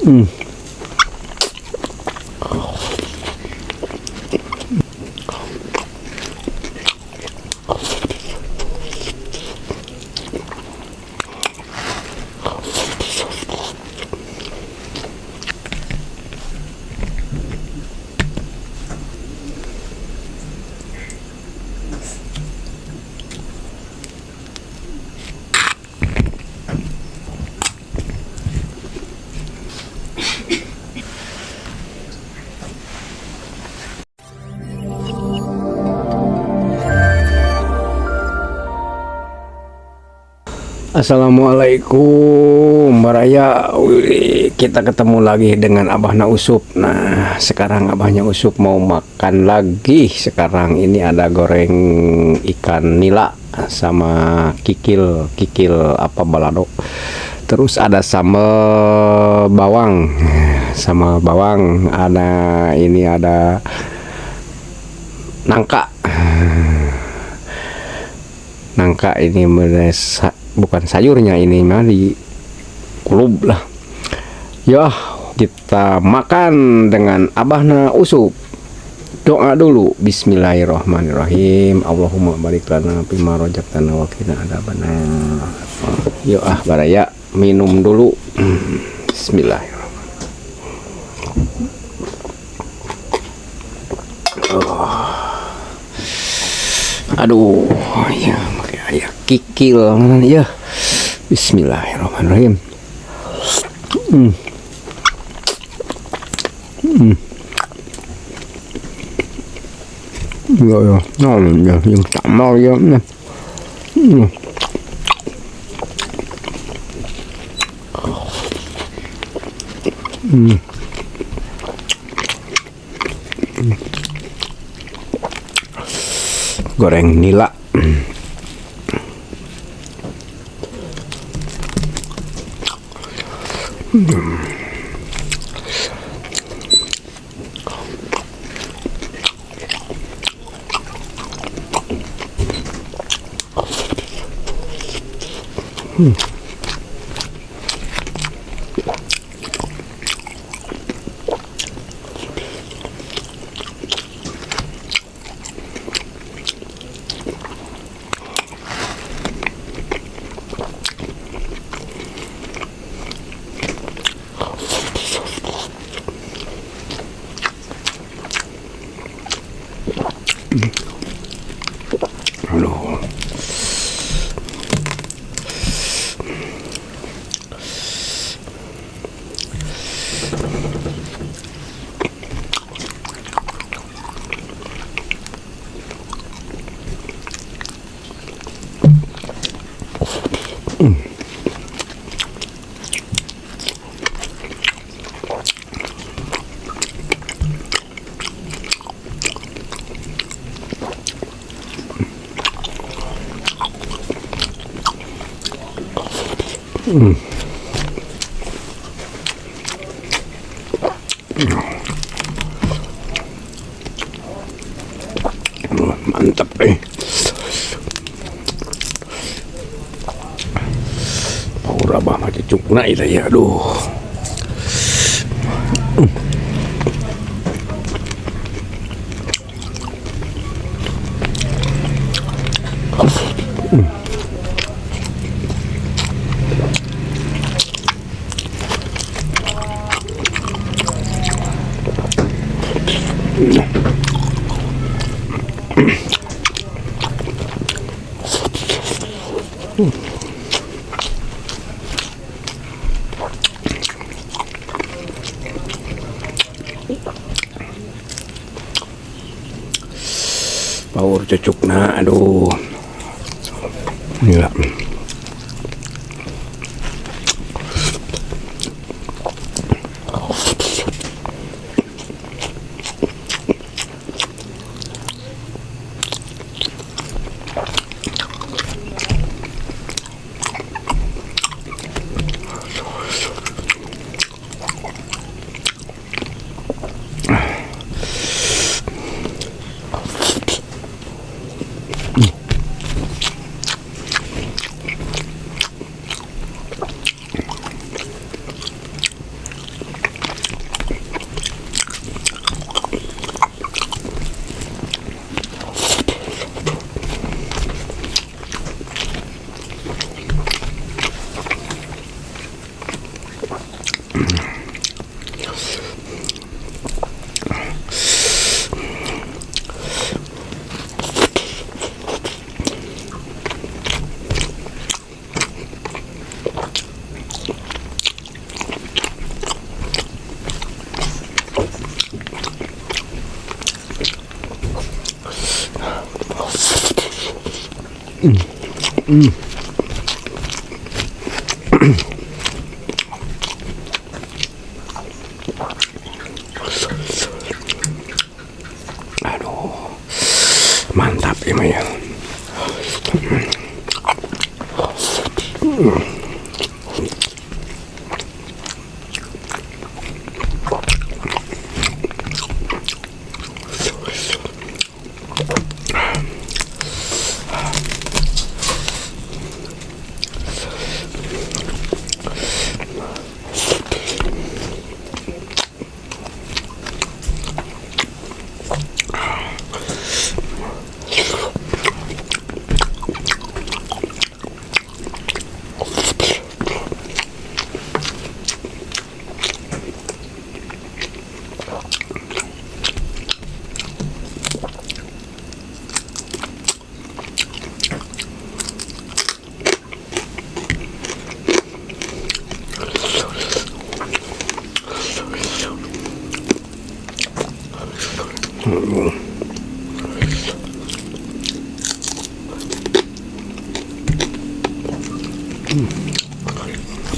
Hmm. Assalamualaikum Baraya. Kita ketemu lagi dengan Abahna Usup. Nah, sekarang Abahnya Usup mau makan lagi. Sekarang ini ada goreng ikan nila sama kikil apa balado. Terus ada sambal bawang. Sama bawang ada nangka. Nangka ini bukan sayurnya, ini mah di kulub lah. Ya, kita makan dengan Abahna Usup. Doa dulu. Bismillahirrahmanirrahim. Allahumma barik lana fima razaqtana wa qina adzabannar. Yo Baraya, minum dulu. Bismillahirrahmanirrahim. Aduh, ya pakai ayam kikil ya. Bismillahirrahmanirrahim. Ya, yang sama ya. Goreng nila. Aduh. Mantap Power Abah mah cucukna itu ya. Aduh. Power cucukna, aduh. Gila. Aduh, mantap emang ya.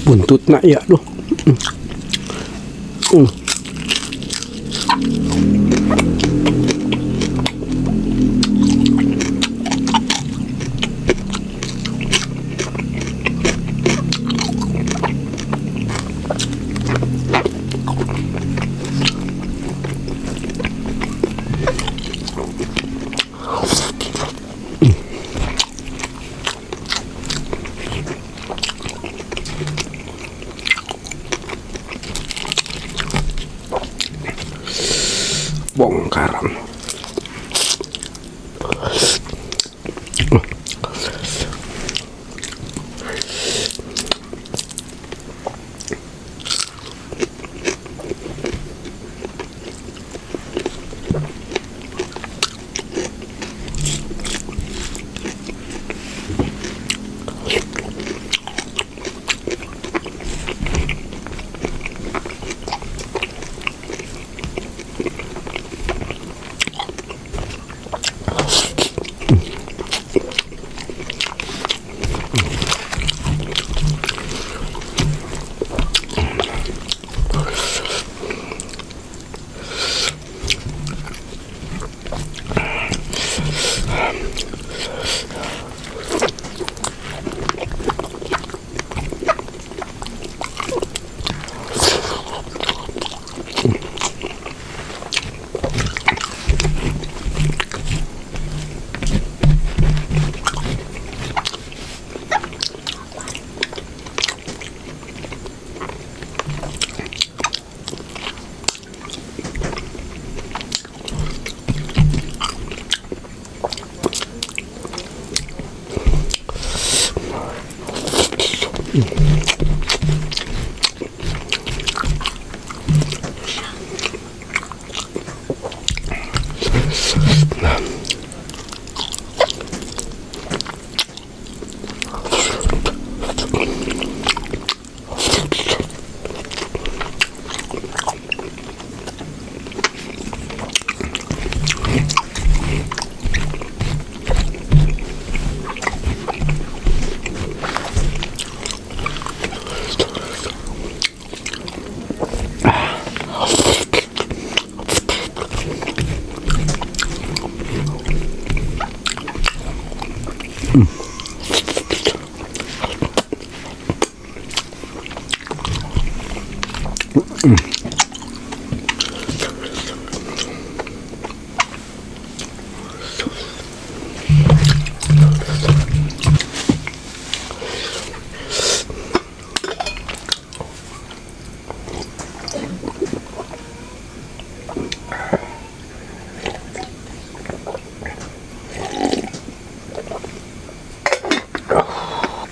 Buntut nak ya loh. Bongkaran.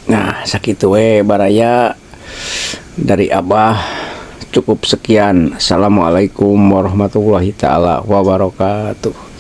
Nah, sakitu we baraya dari Abah cukup sekian. Assalamualaikum warahmatullahi taala wabarakatuh.